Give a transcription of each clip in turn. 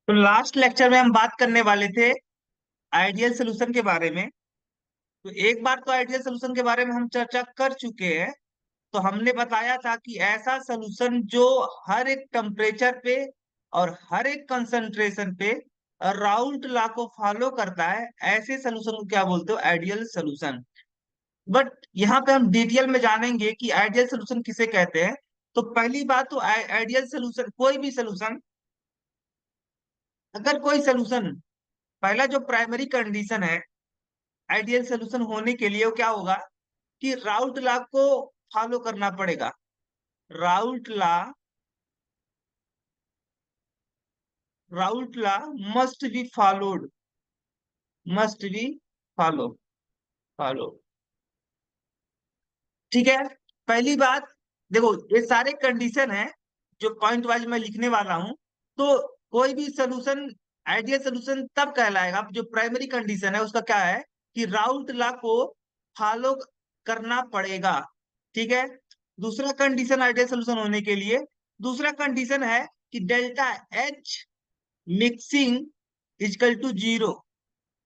तो last lecture में हम बात करने वाले थे आइडियल सोल्यूशन के बारे में। तो एक बार तो आइडियल सोल्यूशन के बारे में हम चर्चा कर चुके हैं। तो हमने बताया था कि ऐसा सोल्यूशन जो हर एक टेम्परेचर पे और हर एक कंसंट्रेशन पे राउल्ट लॉ को फॉलो करता है, ऐसे सोल्यूशन को क्या बोलते हो? Ideal solution. बट यहाँ पे हम डिटेल में जानेंगे कि आइडियल सोल्यूशन किसे कहते हैं। तो पहली बात तो आइडियल सोल्यूशन कोई भी सोल्यूशन, अगर कोई सोल्यूशन, पहला जो प्राइमरी कंडीशन है आइडियल सोल्यूशन होने के लिए, वो क्या होगा कि राउल्ट लॉ को फॉलो करना पड़ेगा। Raoult law, Raoult law must be followed, must be follow, follow. ठीक है। पहली बात, देखो ये सारे कंडीशन है जो पॉइंट वाइज मैं लिखने वाला हूं। तो कोई भी सोल्यूशन आइडियल सोल्यूशन तब कहलाएगा जो प्राइमरी कंडीशन है उसका क्या है कि राउल्ट लॉ को फॉलो करना पड़ेगा। ठीक है। दूसरा कंडीशन आइडियल सोल्यूशन होने के लिए, दूसरा कंडीशन है कि delta H mixing equal to zero.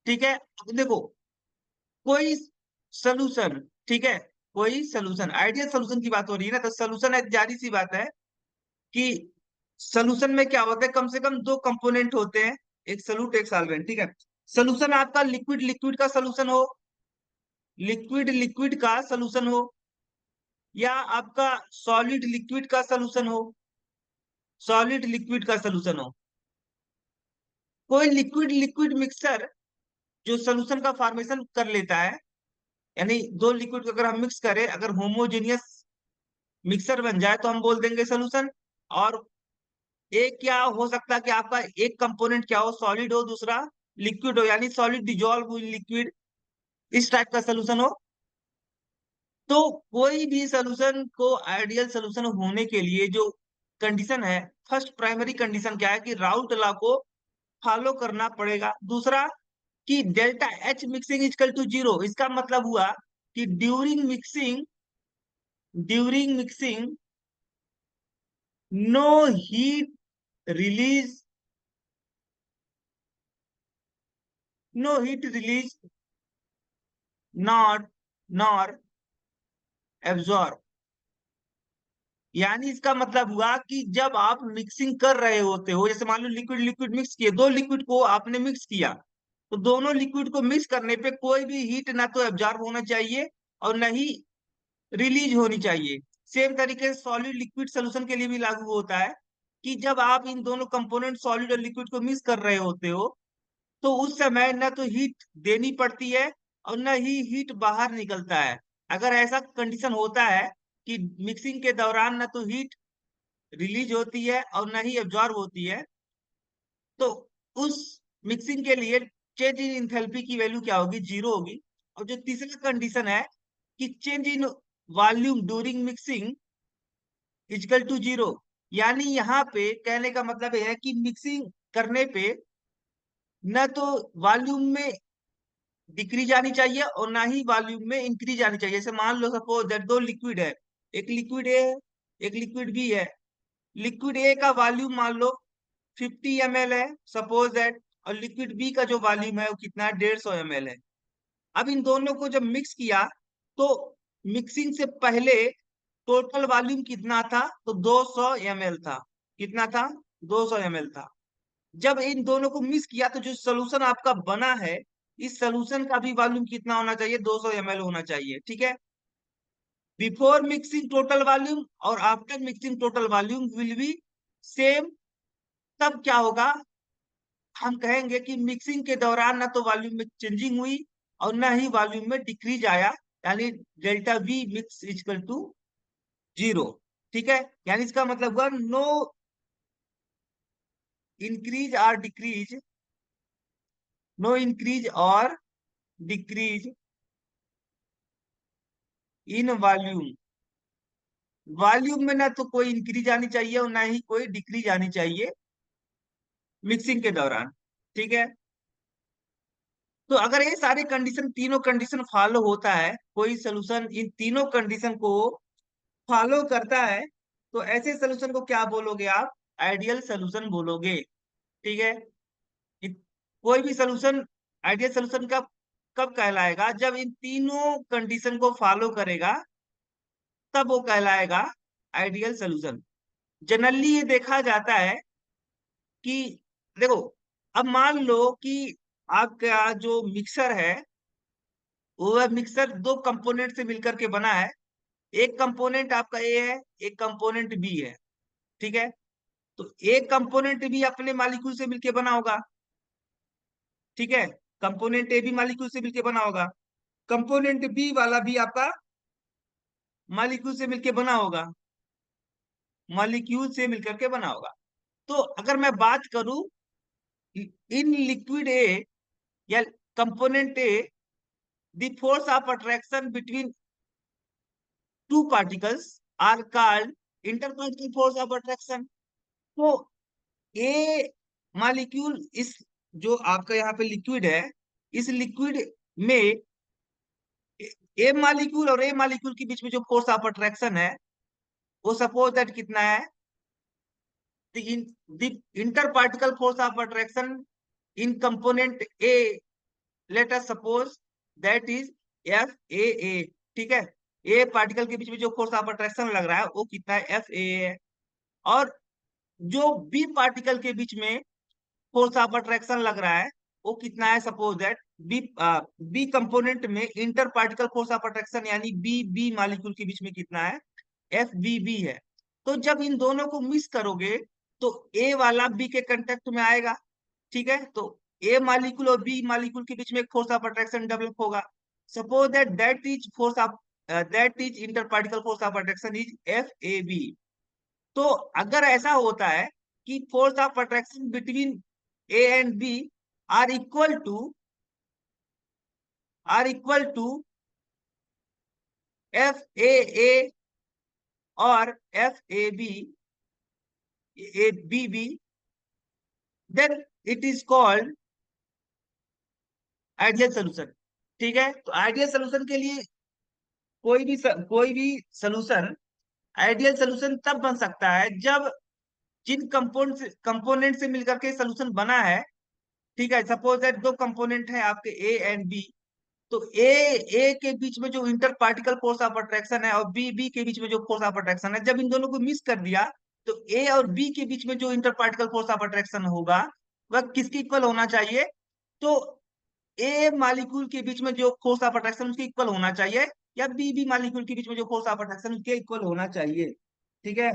ठीक है। अब देखो कोई सोल्यूशन, ठीक है, कोई सोल्यूशन, आइडियल सोल्यूशन की बात हो रही है ना, तो सोल्यूशन एक जारी सी बात है कि सोल्यूशन में क्या होता है, कम से कम दो कंपोनेंट होते हैं, एक सोल्यूट एक सॉल्वेंट। ठीक है। सोल्यूशन आपका लिक्विड लिक्विड का सोल्यूशन हो, लिक्विड लिक्विड का सोल्यूशन हो, या आपका सॉलिड लिक्विड का सोल्यूशन हो, सॉलिड लिक्विड का सोल्यूशन हो, कोई लिक्विड लिक्विड मिक्सर जो सोल्यूशन का फॉर्मेशन कर लेता है, यानी दो लिक्विड को अगर हम मिक्स करें, अगर होमोजेनियस मिक्सर बन जाए तो हम बोल देंगे सोल्यूशन। और एक क्या हो सकता है कि आपका एक कंपोनेंट क्या हो, सॉलिड हो, दूसरा लिक्विड हो, यानी सॉलिड डिजोल्व हुई लिक्विड, इस टाइप का सोल्यूशन हो। तो कोई भी सोल्यूशन को आइडियल सोल्यूशन होने के लिए जो कंडीशन है, फर्स्ट प्राइमरी कंडीशन क्या है कि राउल्ट लॉ को फॉलो करना पड़ेगा। दूसरा कि delta H mixing equal to zero, इसका मतलब हुआ कि during mixing, during mixing no heat release, no heat release, not nor absorb. यानी इसका मतलब हुआ कि जब आप मिक्सिंग कर रहे होते हो, जैसे मान लो लिक्विड लिक्विड मिक्स किए, दो लिक्विड को आपने मिक्स किया, तो दोनों लिक्विड को मिक्स करने पे कोई भी हीट ना तो एब्जॉर्ब होना चाहिए और ना ही रिलीज होनी चाहिए। सेम तरीके से सॉलिड लिक्विड सोल्यूशन के लिए भी लागू होता है कि जब आप इन दोनों कंपोनेंट सॉलिड और लिक्विड को मिक्स कर रहे होते हो, तो उस समय न तो हीट देनी पड़ती है और न ही हीट बाहर निकलता है। अगर ऐसा कंडीशन होता है कि मिक्सिंग के दौरान न तो हीट रिलीज होती है और न ही एब्जॉर्ब होती है, तो उस मिक्सिंग के लिए चेंज इन इंथैल्पी की वैल्यू क्या होगी? जीरो होगी। और जो तीसरा कंडीशन है कि change in volume during mixing equal to zero, यानी यहाँ पे कहने का मतलब यह है कि मिक्सिंग करने पे न तो वॉल्यूम में डिक्रीज आनी चाहिए और ना ही वॉल्यूम में इंक्रीज आनी चाहिए। जैसे मान लो सपोज दैट दो लिक्विड है, एक लिक्विड ए है, एक लिक्विड बी है। लिक्विड ए का वॉल्यूम मान लो 50 ml है सपोज दैट, और लिक्विड बी का जो वॉल्यूम है वो कितना है? 150 ml है। अब इन दोनों को जब मिक्स किया तो मिक्सिंग से पहले टोटल वॉल्यूम कितना था? तो 200 ml था। कितना था? 200 ml था। जब इन दोनों को मिक्स किया तो जो सोल्यूशन आपका बना है, इस सोल्यूशन का भी वॉल्यूम कितना होना चाहिए? 200 ml होना चाहिए। ठीक है। बिफोर मिक्सिंग टोटल वॉल्यूम और after mixing total volume will be same. तब क्या होगा? हम कहेंगे कि मिक्सिंग के दौरान ना तो वॉल्यूम में चेंजिंग हुई और ना ही वॉल्यूम में डिक्रीज आया, यानी delta V mix equal to zero. ठीक है। यानी इसका मतलब हुआ नो इंक्रीज और डिक्रीज, नो इंक्रीज और डिक्रीज इन वॉल्यूम। वॉल्यूम में ना तो कोई इंक्रीज आनी चाहिए और ना ही कोई डिक्रीज आनी चाहिए मिक्सिंग के दौरान। ठीक है। तो अगर ये सारे कंडीशन, तीनों कंडीशन फॉलो होता है, कोई सोल्यूशन इन तीनों कंडीशन को फॉलो करता है, तो ऐसे सोल्यूशन को क्या बोलोगे आप? आइडियल सोल्यूशन बोलोगे। ठीक है। इ- कोई भी सोल्यूशन आइडियल सोल्यूशन कब कब कहलाएगा, जब इन तीनों कंडीशन को फॉलो करेगा, तब वो कहलाएगा आइडियल सोल्यूशन। जनरली ये देखा जाता है कि देखो, अब मान लो कि आपका जो मिक्सर है, वो मिक्सर दो कंपोनेंट से मिलकर के बना है। एक कंपोनेंट आपका ए है, एक कंपोनेंट बी है। ठीक है। तो एक कंपोनेंट भी अपने मालिक्यूल से मिलके बना होगा। ठीक है। कंपोनेंट ए भी मालिक्यूल से मिलके बना होगा, कंपोनेंट बी वाला भी आपका मालिक्यूल से मिलके बना होगा, मॉलिक्यूल से मिलकर के बना होगा। तो अगर मैं बात करूं इन लिक्विड ए या component A, the force of attraction between two particles are called interparticle force of attraction. तो ए मॉलिक्यूल, इस जो आपका यहाँ पे लिक्विड है, इस लिक्विड में ए मॉलिक्यूल और ए मॉलिक्यूल के बीच में जो फोर्स ऑफ अट्रैक्शन है, वो सपोज दैट कितना है, the interparticle force of attraction in component A, let us suppose that is FAA। ठीक है। ए पार्टिकल के बीच में जो फोर्स ऑफ अट्रैक्शन लग रहा है वो कितना है, FAA है। और जो बी पार्टिकल के बीच में फोर्स ऑफ अट्रैक्शन लग रहा है वो कितना है, suppose that B B component में inter particle force of attraction यानी बी बी मॉलिक्यूल के बीच में कितना है, FBB है। तो जब इन दोनों को मिस करोगे तो ए वाला बी के कांटेक्ट में आएगा। ठीक है। तो ए मॉलिक्यूल और बी मॉलिक्यूल के बीच में एक फोर्स ऑफ अट्रैक्शन डेवलप होगा। Suppose that that is inter particle force of attraction is FAB। तो अगर ऐसा होता है कि force of attraction between A and B are equal to are equal to FAA और FAB ABB, then it is called ideal solution. ठीक है। तो आइडियल सोल्यूशन के लिए कोई भी सोल्यूशन आइडियल सोल्यूशन तब बन सकता है जब जिन कंपोनेंट से मिलकर के सोल्यूशन बना है। ठीक है। सपोज दैट दो कंपोनेंट है आपके ए एंड बी। तो ए के बीच में जो inter particle force of attraction है और बी बी के बीच में जो फोर्स ऑफ अट्रैक्शन है, जब इन दोनों को मिस कर दिया तो ए और बी के बीच में जो inter particle force of attraction होगा वह किसके इक्वल होना चाहिए, तो ए मॉलिक्यूल के बीच में जो फोर्स ऑफ अट्रैक्शन उसके इक्वल होना चाहिए, या बी बी मॉलिक्यूल के बीच में जो फोर्स ऑफ अट्रैक्शन उसके इक्वल होना चाहिए। ठीक है।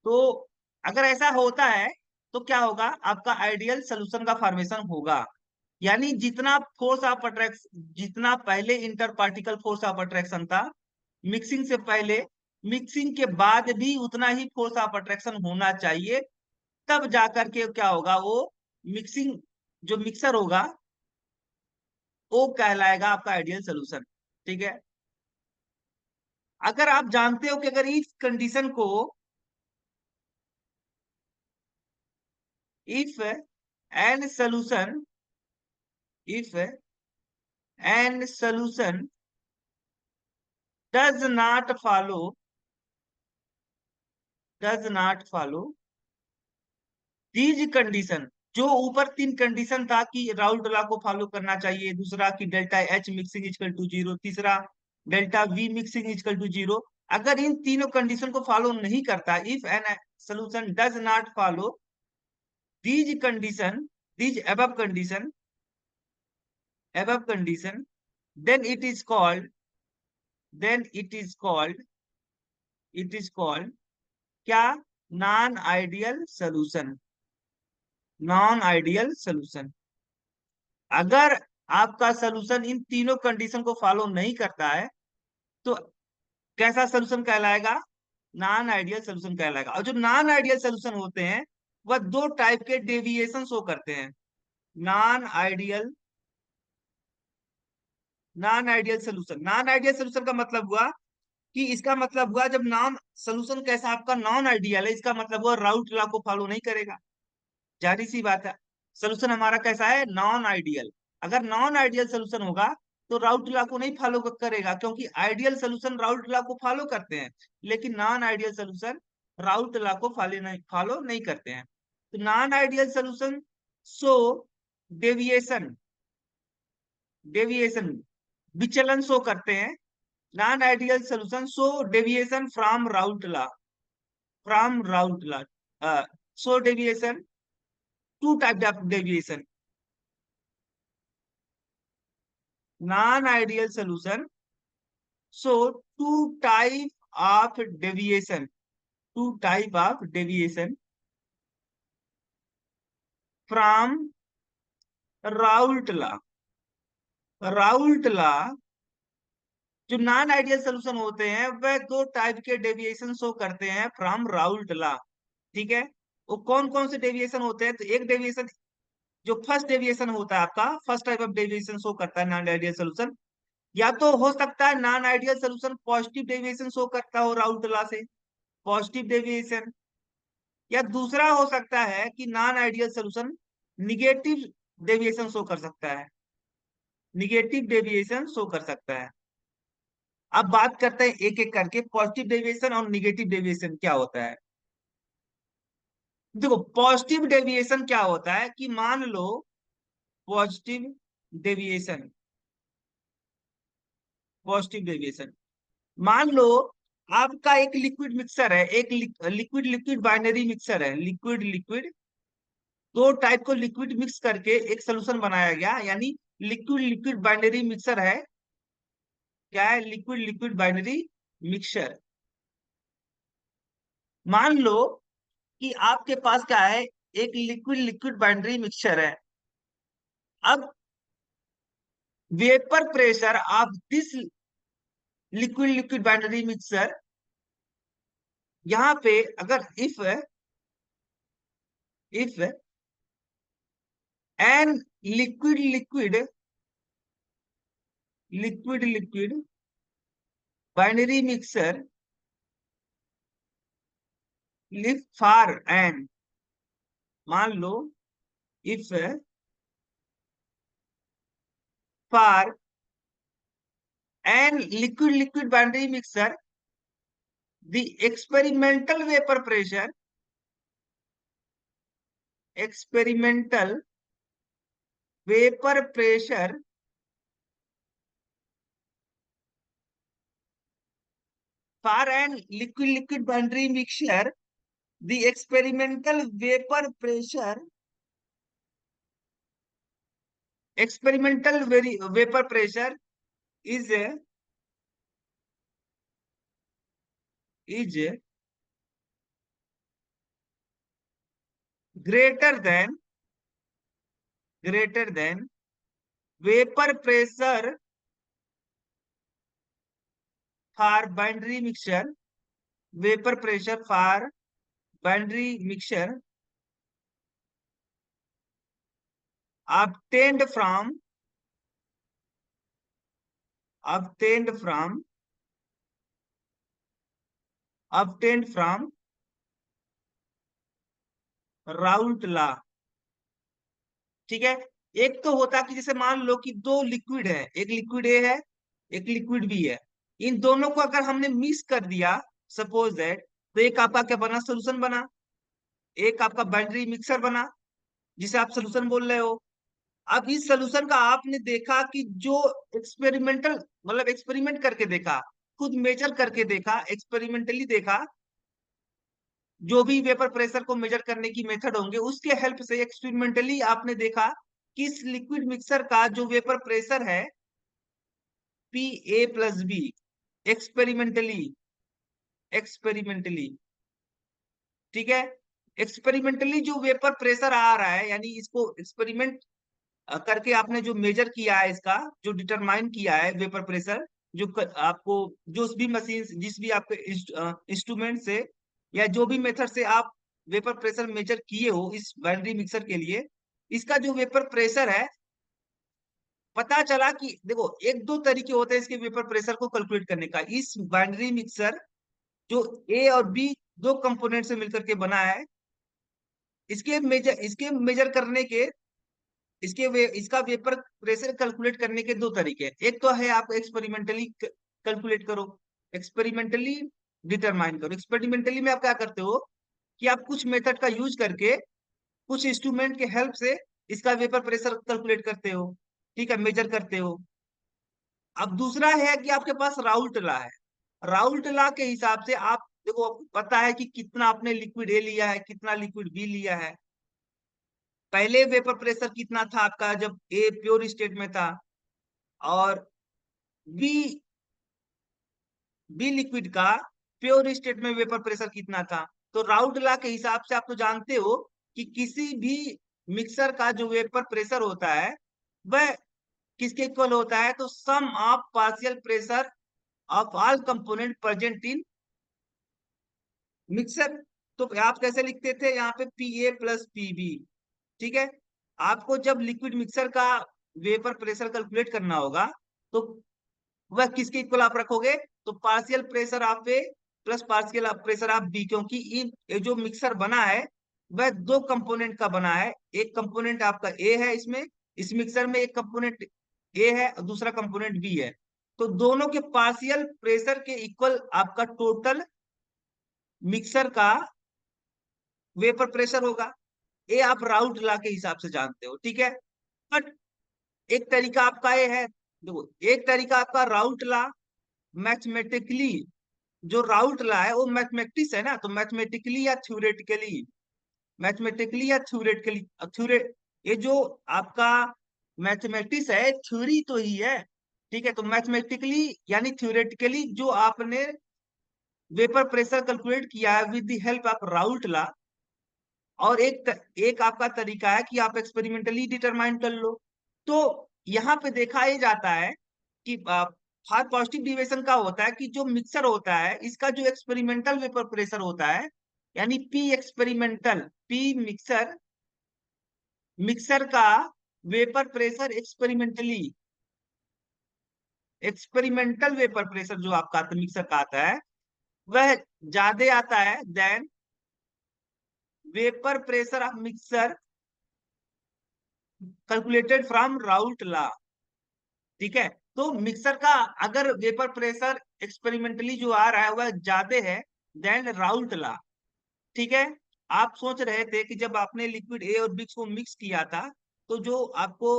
तो अगर ऐसा होता है तो क्या होगा, आपका आइडियल सोल्यूशन का फॉर्मेशन होगा। यानी जितना फोर्स ऑफ अट्रैक्शन, जितना पहले inter particle force of attraction था मिक्सिंग से पहले, मिक्सिंग के बाद भी उतना ही फोर्स ऑफ अट्रैक्शन होना चाहिए। तब जाकर के क्या होगा, वो मिक्सिंग जो मिक्सर होगा वो कहलाएगा आपका आइडियल सोल्यूशन। ठीक है। अगर आप जानते हो कि अगर इस कंडीशन को, if an solution, if an solution does not follow, does not follow these condition, जो ऊपर तीन कंडीशन था कि राउल्ट लॉ को फॉलो करना चाहिए, दूसरा कि delta H mixing equal to zero, तीसरा delta V mixing equal to zero. अगर इन तीनों कंडीशन को फॉलो नहीं करता, if an solution does not follow these condition, these above condition, then it is called, then it is called क्या, non ideal solution, non ideal solution. अगर आपका solution in तीनों कंडीशन को फॉलो नहीं करता है तो कैसा सोल्यूशन कहलाएगा, नॉन आइडियल सोल्यूशन कहलाएगा। और जो नॉन आइडियल सोल्यूशन होते हैं वह दो टाइप के डेविएशन शो करते हैं। Non ideal, non ideal solution, non ideal solution का मतलब हुआ कि, इसका मतलब हुआ जब नॉन सोल्यूशन कैसा आपका नॉन आइडियल है, इसका मतलब हुआ राउट लॉ को फॉलो नहीं करेगा। जारी सी बात है। सोल्यूशन हमारा कैसा है, नॉन आइडियल। अगर नॉन आइडियल सोल्यूशन होगा तो राउट लॉ को नहीं फॉलो करेगा, क्योंकि आइडियल सोल्यूशन राउट लॉ को फॉलो करते हैं, लेकिन non ideal solution Raoult law को फॉलो नहीं करते हैं। तो non ideal solution show deviation, deviation विचलन शो करते हैं। Non ideal solution show deviation from Raoult law, from Raoult law, show deviation, two type of deviation. Non ideal solution show to type of deviation, two type of deviation from Raoult law. Raoult law जो non ideal solution होते हैं वह दो type के deviation show करते हैं from Raoult law. ठीक है, वो कौन कौन से डेविएशन होते हैं? तो एक डेविएशन, जो फर्स्ट डेविएशन होता है आपका, first type of deviation show करता है नॉन आइडियल सोल्यूशन, या तो हो सकता है non ideal solution positive deviation show करता हो राउट लॉ से, पॉजिटिव डेविएशन। या दूसरा हो सकता है कि non ideal solution negative deviation show कर सकता है, निगेटिव डेविएशन शो कर सकता है। अब बात करते हैं एक एक करके, पॉजिटिव डेविएशन और निगेटिव डेविएशन क्या होता है। देखो पॉजिटिव डेविएशन क्या होता है कि मान लो, पॉजिटिव डेविएशन, पॉजिटिव डेविएशन मान लो आपका एक लिक्विड मिक्सर है, एक लिक्विड लिक्विड बाइनरी मिक्सर है, लिक्विड लिक्विड, दो टाइप को लिक्विड मिक्स करके एक सोल्यूशन बनाया गया, यानी लिक्विड लिक्विड बाइनरी मिक्सर है। क्या है? Liquid liquid binary mixer. मान लो कि आपके पास क्या है, एक लिक्विड लिक्विड बाइनरी मिक्सचर है। अब vapour pressure of this liquid liquid binary mixture, यहां पे अगर if an liquid liquid liquid liquid binary mixture लिफ फॉर एन, मान लो if for an liquid liquid binary mixture the experimental vapor pressure, experimental vapor pressure for an liquid liquid boundary mixture, the experimental vapor pressure is greater than vapor pressure for binary mixture, vapor pressure for binary mixture obtained from obtained from obtained from route law. ठीक है, एक तो होता कि जैसे मान लो कि दो लिक्विड है, एक लिक्विड ए है, एक लिक्विड बी है, इन दोनों को अगर हमने मिक्स कर दिया, सपोज दैट, तो एक आपका क्या बना, सोल्यूशन बना, एक आपका बाइनरी मिक्सर बना, जिसे आप सोल्यूशन बोल रहे हो। अब इस सोल्यूशन का आपने देखा कि जो एक्सपेरिमेंटल, मतलब एक्सपेरिमेंट करके देखा, खुद मेजर करके देखा, एक्सपेरिमेंटली देखा, जो भी वेपर प्रेशर को मेजर करने की मेथड होंगे उसके हेल्प से एक्सपेरिमेंटली आपने देखा कि इस लिक्विड मिक्सर का जो वेपर प्रेशर है P A plus B, experimentally, experimentally, ठीक है, एक्सपेरिमेंटली जो वेपर प्रेशर आ रहा है, यानी इसको एक्सपेरिमेंट करके आपने जो मेजर किया है, इसका जो डिटरमाइन किया है वेपर प्रेशर, आपको जो भी मशीन, जिस भी आपके इंस्ट्रूमेंट से या जो भी मेथड से आप वेपर प्रेशर मेजर किए हो इस बाइनरी मिक्सर के लिए, इसका जो वेपर प्रेशर है, पता चला कि देखो एक दो तरीके होते हैं इसके वेपर प्रेशर को कैलकुलेट करने का। इस बाइनरी मिक्सर जो ए और बी दो कंपोनेंट से मिलकर के बना है, इसके मेजर करने के, इसका वेपर प्रेशर कैलकुलेट करने के दो तरीके हैं। एक तो है आप एक्सपेरिमेंटली कैलकुलेट करो, एक्सपेरिमेंटली डिटरमाइन करो। एक्सपेरिमेंटली में आप क्या करते हो कि आप कुछ मेथड का यूज करके कुछ इंस्ट्रूमेंट के हेल्प से इसका वेपर प्रेशर कैलकुलेट करते हो, ठीक है, मेजर करते हो। अब दूसरा है कि आपके पास राउल्ट लॉ है। राउल्ट लॉ के हिसाब से आप देखो, आपको पता है कि कितना आपने लिक्विड ए लिया है, कितना लिक्विड बी लिया है। पहले वेपर प्रेशर कितना था आपका जब ए प्योर स्टेट में था, और बी बी लिक्विड का प्योर स्टेट में वेपर प्रेशर कितना था। तो राउल्ट लॉ के हिसाब से आप तो जानते हो कि किसी भी मिक्सर का जो वेपर प्रेशर होता है वह किसके इक्वल होता है, तो sum of partial pressure of all component present in mixer. तो आप कैसे लिखते थे यहाँ पे P A plus P B, ठीक है। आपको जब लिक्विड मिक्सर का वेपर प्रेशर कैलकुलेट करना होगा तो वह किसके इक्वल आप रखोगे, तो partial pressure of A plus partial pressure of B, क्योंकि इन ये जो मिक्सर बना है वह दो कंपोनेंट का बना है। एक कंपोनेंट आपका ए है, इसमें इस मिक्सर में एक कंपोनेंट ए है और दूसरा कंपोनेंट बी है। तो दोनों के पार्शियल प्रेशर के इक्वल आपका टोटल मिक्सर का वेपर प्रेशर होगा। ये आप राउल्ट लॉ के हिसाब से जानते हो, ठीक है। बट एक तरीका आपका ये है, देखो एक तरीका आपका राउल्ट लॉ मैथमेटिकली, जो राउल्ट लॉ है वो मैथमेटिक्स है ना, तो मैथमेटिकली या थ्योरेटिकली, मैथमेटिकली या थ्योरेटिकली, थ्योरे ये जो आपका मैथमेटिक्स है थ्योरी तो ही है, ठीक है। तो मैथमेटिकली यानी थ्योरेटिकली जो आपने वेपर प्रेशर कैलकुलेट किया है with the help of Raoult law, और एक आपका तरीका है कि आप एक्सपेरिमेंटली डिटरमाइन कर लो। तो यहाँ पे देखा ही जाता है कि हर पॉजिटिव डिविएशन का होता है कि जो मिक्सर होता है इसका जो एक्सपेरिमेंटल वेपर प्रेशर होता है, यानी P experimental, P mixer, mixer का vapour pressure experimentally, experimental vapour pressure जो आपका मिक्सर का आता है वह ज्यादा आता है than vapour pressure of mixer calculated from Raoult law, ठीक है। तो मिक्सर का अगर वेपर प्रेशर एक्सपेरिमेंटली जो आ रहा है वह ज्यादा है देन राउल्ट लॉ, ठीक है। आप सोच रहे थे कि जब आपने लिक्विड ए और बी को मिक्स किया था तो जो आपको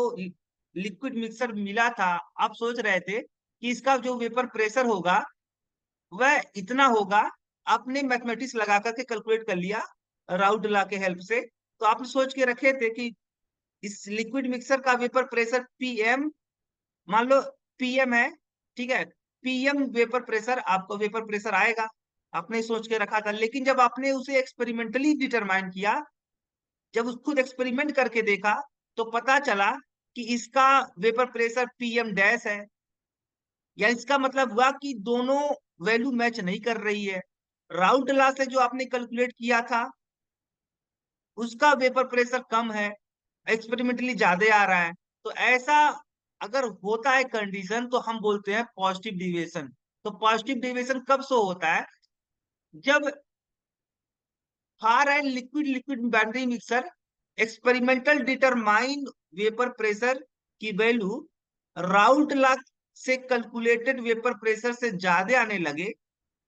लिक्विड मिक्सर मिला था, आप सोच रहे थे कि इसका जो वेपर प्रेशर होगा वह इतना होगा। आपने मैथमेटिक्स लगा करके कैलकुलेट कर लिया राउल्ट लॉ के हेल्प से। तो आपने सोच के रखे थे कि इस लिक्विड मिक्सर का वेपर प्रेशर पीएम, मान लो पीएम है, ठीक है, पीएम वेपर प्रेशर, आपको वेपर प्रेशर आएगा, आपने सोच के रखा था। लेकिन जब आपने उसे एक्सपेरिमेंटली डिटरमाइन किया, जब उस खुद एक्सपेरिमेंट करके देखा, तो पता चला कि इसका वेपर प्रेशर पीएम डैश है। या इसका मतलब हुआ कि दोनों वैल्यू मैच नहीं कर रही है। राउल्ट लॉ से जो आपने कैलकुलेट किया था उसका वेपर प्रेशर कम है, एक्सपेरिमेंटली ज्यादा आ रहा है। तो ऐसा अगर होता है कंडीशन तो हम बोलते हैं पॉजिटिव डिविएशन। तो पॉजिटिव डिविएशन कब शो होता है, जब for and liquid liquid binary mixer experimental determine vapour pressure की वैल्यू राउल्ट लॉ से कैलकुलेटेड वेपर प्रेशर से ज्यादा आने लगे,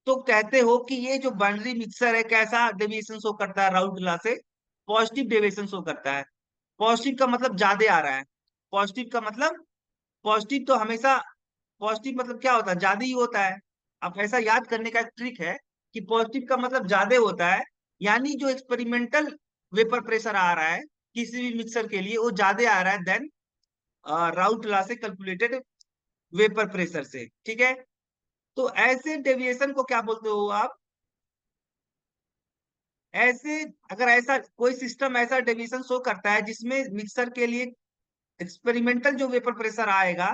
तो कहते हो कि ये जो बाइनरी मिक्सर है कैसा डेविएशन शो करता है, राउल्ट लॉ से पॉजिटिव डेविएशन शो करता है। पॉजिटिव का मतलब ज्यादा आ रहा है, पॉजिटिव का मतलब, पॉजिटिव तो हमेशा, पॉजिटिव मतलब क्या होता है, ज्यादा ही होता है। आप ऐसा याद करने का ट्रिक है कि पॉजिटिव का मतलब ज्यादा होता है, यानी जो एक्सपेरिमेंटल वेपर प्रेशर आ रहा है किसी भी मिक्सर के लिए वो ज्यादा आ रहा है देन राउल्ट लॉ से कैलकुलेटेड वेपर प्रेशर से, ठीक है। तो ऐसे डेविएशन को क्या बोलते हो आप, ऐसे अगर ऐसा कोई सिस्टम ऐसा डेविएशन शो करता है जिसमें मिक्सर के लिए एक्सपेरिमेंटल जो वेपर प्रेशर आएगा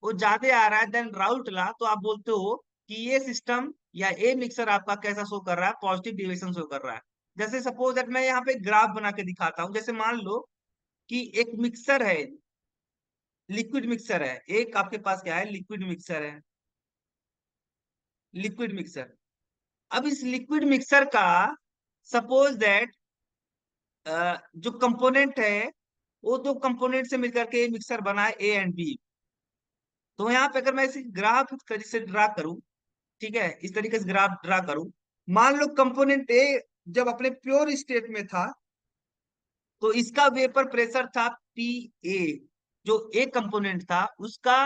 वो ज्यादा आ रहा है देन राउल्ट लॉ, तो आप बोलते हो कि ये सिस्टम या ये मिक्सर आपका कैसा शो कर रहा है, पॉजिटिव डेविएशन शो कर रहा है। जैसे सपोज दैट मैं यहाँ पे ग्राफ बना के दिखाता हूँ। जैसे मान लो कि एक मिक्सर है, लिक्विड मिक्सर है, एक आपके पास क्या है, लिक्विड मिक्सर है, लिक्विड मिक्सर। अब इस लिक्विड मिक्सर का सपोज दैट जो कंपोनेंट है वो दो कंपोनेंट से मिलकर के मिक्सर बना है ए एंड बी। तो यहाँ पे अगर मैं इसे ग्राफ से ड्रा करूं ठीक है, इस तरीके से ग्राफ ड्रा करूं। मान लो कंपोनेंट ए जब अपने प्योर स्टेट में था तो इसका वेपर प्रेशर था पी ए। जो ए कंपोनेंट था उसका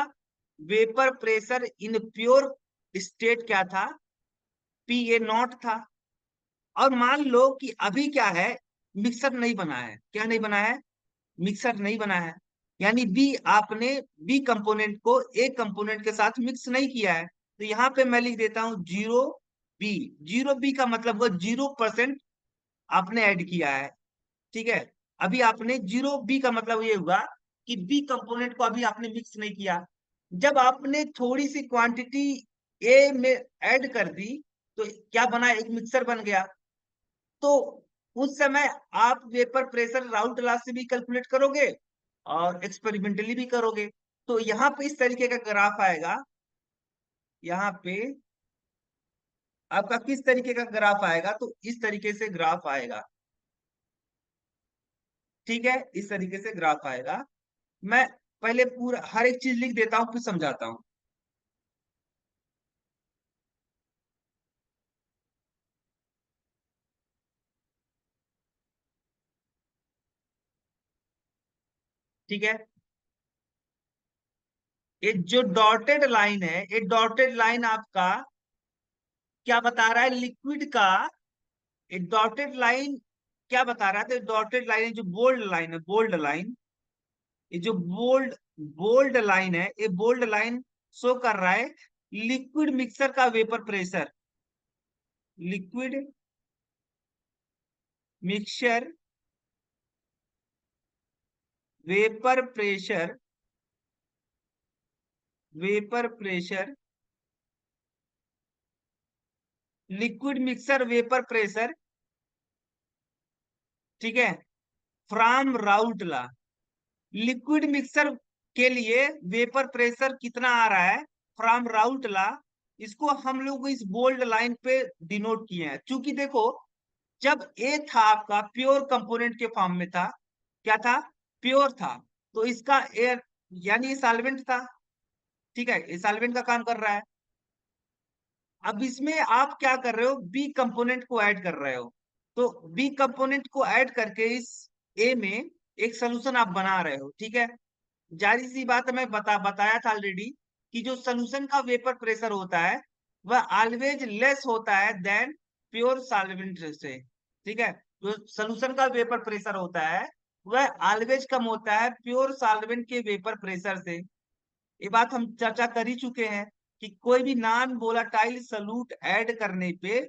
vapour pressure in pure state क्या था, पी ए नॉट था। और मान लो कि अभी क्या है, मिक्सर नहीं बना है। क्या नहीं बना है? मिक्सर नहीं बना है। यानी बी, आपने बी कंपोनेंट को ए कंपोनेंट के साथ मिक्स नहीं किया है। तो यहाँ पे मैं लिख देता हूं जीरो बी। जीरो बी का मतलब हुआ 0% आपने ऐड किया है। ठीक है, अभी आपने जीरो बी का मतलब ये हुआ कि बी कंपोनेंट को अभी आपने मिक्स नहीं किया। जब आपने थोड़ी सी क्वांटिटी ए में ऐड कर दी तो क्या बना, एक मिक्सर बन गया। तो उस समय आप वेपर प्रेशर राउल्ट लॉ से भी कैलकुलेट करोगे और एक्सपेरिमेंटली भी करोगे। तो यहाँ पे इस तरीके का ग्राफ आएगा। यहाँ पे आपका किस तरीके का ग्राफ आएगा, तो इस तरीके से ग्राफ आएगा। ठीक है, इस तरीके से ग्राफ आएगा। मैं पहले पूरा हर एक चीज लिख देता हूँ फिर समझाता हूँ। ठीक है, ये जो डॉटेड लाइन है, ये डॉटेड लाइन आपका क्या बता रहा है, लिक्विड का। ये डॉटेड लाइन क्या बता रहा है, तो डॉटेड लाइन जो बोल्ड लाइन है, बोल्ड लाइन, ये जो बोल्ड बोल्ड लाइन है, ये बोल्ड लाइन शो कर रहा है लिक्विड मिक्सर का vapour pressure. Liquid mixer vapour pressure, vapour pressure, liquid mixer vapour pressure. ठीक है, फ्रॉम राउटला। लिक्विड मिक्सर के लिए वेपर प्रेशर कितना आ रहा है फ्रॉम राउटला, इसको हम लोग इस बोल्ड लाइन पे डिनोट किए हैं। क्योंकि देखो, जब ए था आपका प्योर कंपोनेंट के फॉर्म में था, क्या था, प्योर था, तो इसका एयर यानी सॉल्वेंट था। ठीक है, ये सॉल्वेंट का काम कर रहा है। अब इसमें आप क्या कर रहे हो, बी कंपोनेंट को ऐड कर रहे हो। तो बी कंपोनेंट को ऐड करके इस ए में एक सोल्यूशन आप बना रहे हो। ठीक है, जारी सी बात है, मैं बताया था ऑलरेडी कि जो सोल्यूशन का वेपर प्रेशर होता है वह ऑलवेज लेस होता है देन प्योर सॉल्वेंट से। ठीक है, जो सोल्यूशन का वेपर प्रेशर होता है वह ऑलवेज कम होता है प्योर सॉल्वेंट के वेपर प्रेशर से। ये बात हम चर्चा कर ही चुके हैं कि कोई भी नॉन वोलाटाइल सॉल्यूट ऐड करने पे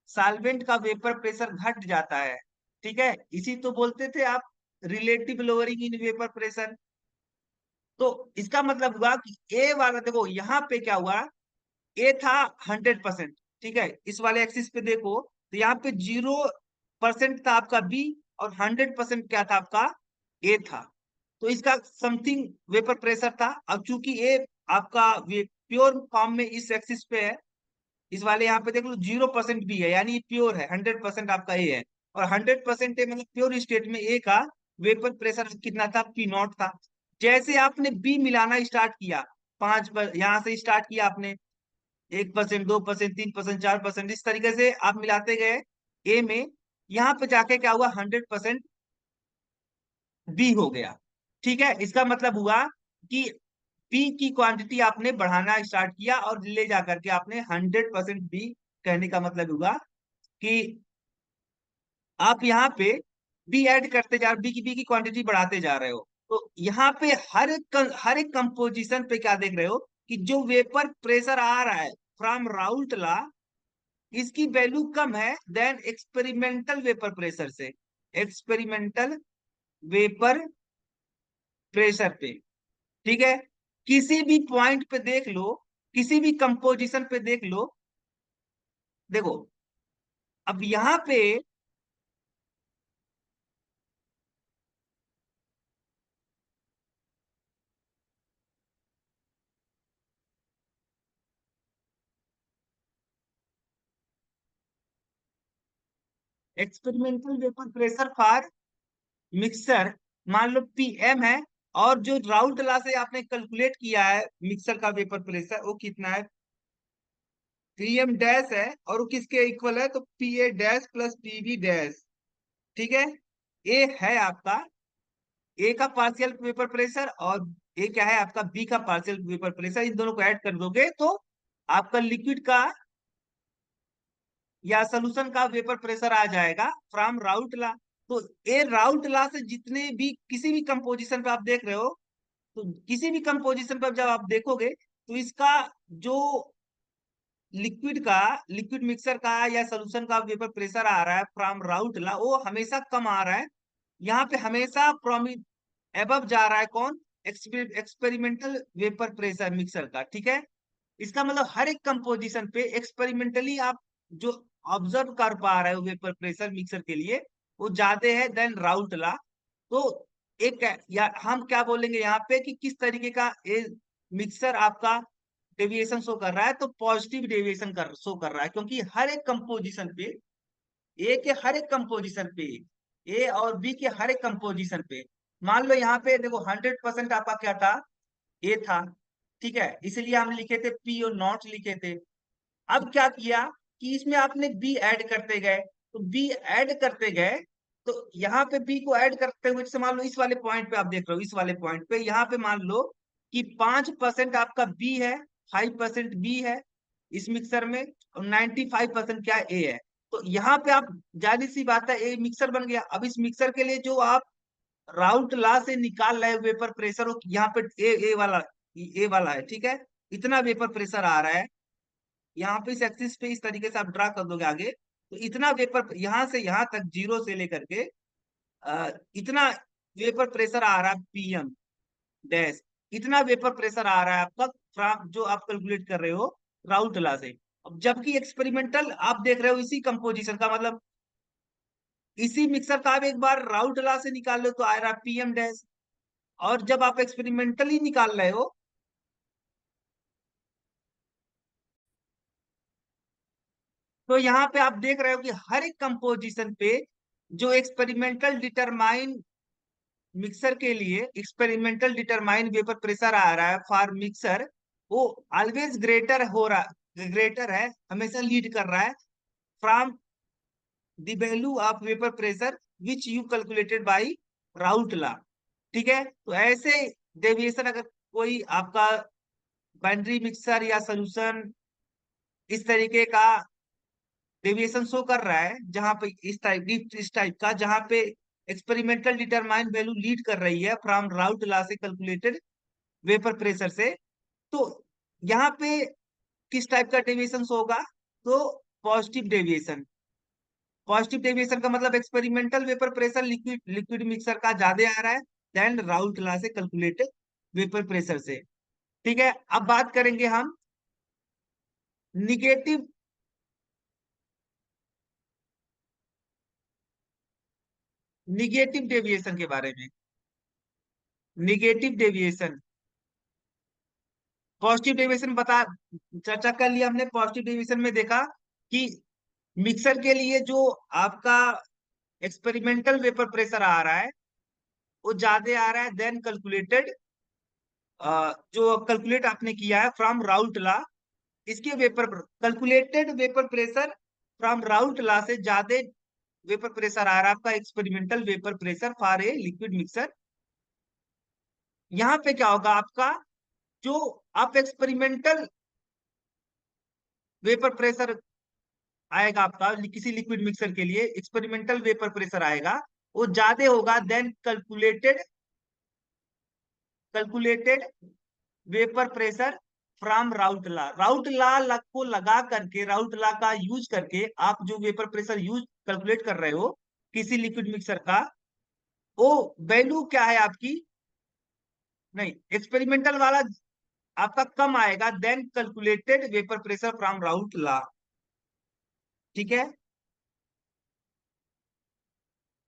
सॉल्वेंट का वेपर प्रेशर घट जाता है। ठीक है, इसी तो बोलते थे आप, relative lowering in vapour pressure. तो इसका मतलब हुआ कि ए वाला, देखो यहाँ पे क्या हुआ, ए था 100%। ठीक है, इस वाले एक्सिस पे देखो तो यहाँ पे 0% था आपका बी और 100% क्या था आपका, ए था। तो इसका समथिंग वेपर प्रेशर था। अब चूंकि ए आपका प्योर फॉर्म में इस एक्सिस पे है, इस वाले यहाँ पे देख लो 0% बी है, यानी प्योर है, 100% आपका ए है। और 100% ए मतलब प्योर स्टेट में ए का वेपर प्रेशर कितना था, पी नॉट था। जैसे आपने बी मिलाना स्टार्ट किया, 5 पर यहां से स्टार्ट किया आपने, 1%, 2%, 3%, 4%, इस तरीके से आप मिलाते गए ए में। यहाँ पे जाके क्या हुआ, 100% बी हो गया। ठीक है, इसका मतलब हुआ कि बी की क्वांटिटी आपने बढ़ाना स्टार्ट किया और ले जाकर के आपने 100% बी। कहने का मतलब हुआ कि आप यहाँ पे बी ऐड करते जा रहे, बी की क्वांटिटी बढ़ाते जा रहे हो। तो यहाँ पे हर एक कंपोजिशन पे क्या देख रहे हो कि जो वेपर प्रेशर आ रहा है फ्रॉम राउल्ट लॉ, इसकी वैल्यू कम है देन एक्सपेरिमेंटल वेपर प्रेशर से। एक्सपेरिमेंटल वेपर प्रेशर पे। ठीक है, किसी भी पॉइंट पे देख लो, किसी भी कंपोजिशन पे देख लो। देखो, अब यहाँ पे experimental vapour pressure for mixer, मान लो पीएम है। और जो राउल्ट लॉ से आपने कैलकुलेट किया है मिक्सर का वेपर प्रेशर, वो कितना है, पीएम डैश है और वो किसके इक्वल है, तो पीए डैश प्लस पीबी डैश। ठीक है, ए है आपका ए का पार्शियल वेपर प्रेशर, और ए क्या है आपका बी का पार्शियल वेपर प्रेशर। इन दोनों को ऐड कर दोगे तो आपका लिक्विड का या सोल्यूशन का वेपर प्रेशर आ जाएगा फ्रॉम राउट लॉ। तो ए राउट लॉ से जितने भी किसी भी कंपोजिशन पे आप देख रहे हो, तो किसी भी कंपोजिशन पर जब आप देखोगे तो इसका जो लिक्विड मिक्सर का या सोल्यूशन का वेपर प्रेशर आ रहा है फ्रॉम राउट लॉ, वो हमेशा कम आ रहा है। यहाँ पे हमेशा एबव जा रहा है कौन, एक्सपेरिमेंटल वेपर प्रेशर मिक्सर का। ठीक है, इसका मतलब हर एक कंपोजिशन पे एक्सपेरिमेंटली आप जो ऑब्जर्व कर पा रहे हो वेपर प्रेशर मिक्सर के लिए, वो ज्यादा है देन राउट लॉ। तो एक या हम क्या बोलेंगे यहाँ पे कि किस तरीके का ये मिक्सर आपका डेविएशन शो कर रहा है, तो पॉजिटिव डेविएशन कर शो कर रहा है, क्योंकि हर एक कंपोजिशन पे ए के हर एक कंपोजिशन पे, ए और बी के हर एक कंपोजिशन पे, मान लो यहाँ पे देखो 100% आपका क्या था, ए था। ठीक है, इसलिए हम लिखे थे पी और नॉट लिखे थे। अब क्या किया कि इसमें आपने बी ऐड करते गए, तो बी ऐड करते गए, तो यहाँ पे बी को ऐड करते हुए जैसे मान लो इस वाले पॉइंट पे आप देख रहे हो, इस वाले पॉइंट पे यहाँ पे मान लो कि 5% आपका बी है, 5% बी है इस मिक्सर में, और 95% क्या ए है। तो यहाँ पे आप जाहिर सी बात है ए मिक्सर बन गया। अब इस मिक्सर के लिए जो आप राउट लॉ से निकाल रहे वेपर प्रेशर, वो यहाँ पे ए वाला है। ठीक है, इतना वेपर प्रेशर आ रहा है। यहाँ पे इस एक्सिस पे इस तरीके से आप ड्रा कर दोगे आगे, तो इतना वेपर यहाँ से यहाँ तक जीरो से लेकर के इतना वेपर प्रेशर आ रहा है पीएम डैश, इतना वेपर प्रेशर आ रहा है आपका जो आप कैलकुलेट कर रहे हो राउट लॉ से। अब जबकि एक्सपेरिमेंटल आप देख रहे हो इसी कंपोजिशन का, मतलब इसी मिक्सर का आप एक बार राउट लॉ से निकाल लो तो आ रहा है पीएम डैश, और जब आप एक्सपेरिमेंटली निकाल रहे हो, तो यहाँ पे आप देख रहे हो कि हर एक कंपोजिशन पे जो एक्सपेरिमेंटल डिटरमाइन मिक्सर के लिए एक्सपेरिमेंटल डिटरमाइन वेपर प्रेशर आ रहा है फॉर मिक्सर, वो ऑलवेज ग्रेटर है, हमेशा लीड कर रहा है from the value of vapour pressure which you calculated by route law. ठीक है, तो ऐसे डेविएशन अगर कोई आपका बाइनरी मिक्सर या सोल्यूशन इस तरीके का डेविएशन शो कर रहा है, जहां पे इस टाइप का जहां पे एक्सपेरिमेंटल डिटरमाइन वैल्यू लीड कर रही है फ्रॉम राउट लॉ से कैलकुलेटेड वेपर प्रेशर से, तो यहाँ पे किस टाइप का डेविएशन होगा, तो पॉजिटिव डेविएशन। पॉजिटिव डेविएशन का मतलब experimental vapour pressure liquid liquid mixer का ज्यादा आ रहा है देन राउट लॉ से कैलकुलेटेड वेपर प्रेशर से। ठीक है, अब बात करेंगे हम निगेटिव निगेटिव डेविएशन के बारे में। निगेटिव डेविएशन, पॉजिटिव डेविएशन बता चर्चा कर लिया हमने। पॉजिटिव डेविएशन में देखा कि मिक्सर के लिए जो आपका एक्सपेरिमेंटल वेपर प्रेशर आ रहा है वो ज्यादा आ रहा है देन कैलकुलेटेड, जो कैलकुलेट आपने किया है फ्रॉम राउट लॉ। इसके vapour calculated vapour pressure from Raoult law से ज्यादा वेपर प्रेशर आ रहा है आपका experimental vapour pressure for a liquid mixer. यहाँ पे क्या होगा आपका, जो आप एक्सपेरिमेंटल वेपर प्रेशर आएगा आपका किसी लिक्विड मिक्सर के लिए, एक्सपेरिमेंटल वेपर प्रेशर आएगा, वो ज्यादा होगा than calculated vapour pressure from Raoult law को लगा करके, राउट लॉ का यूज करके आप जो वेपर प्रेशर यूज कैलकुलेट कर रहे हो किसी लिक्विड मिक्सर का, वो वैल्यू क्या है आपकी, नहीं एक्सपेरिमेंटल वाला आपका कम आएगा than calculated vapour pressure from Raoult law. ठीक है,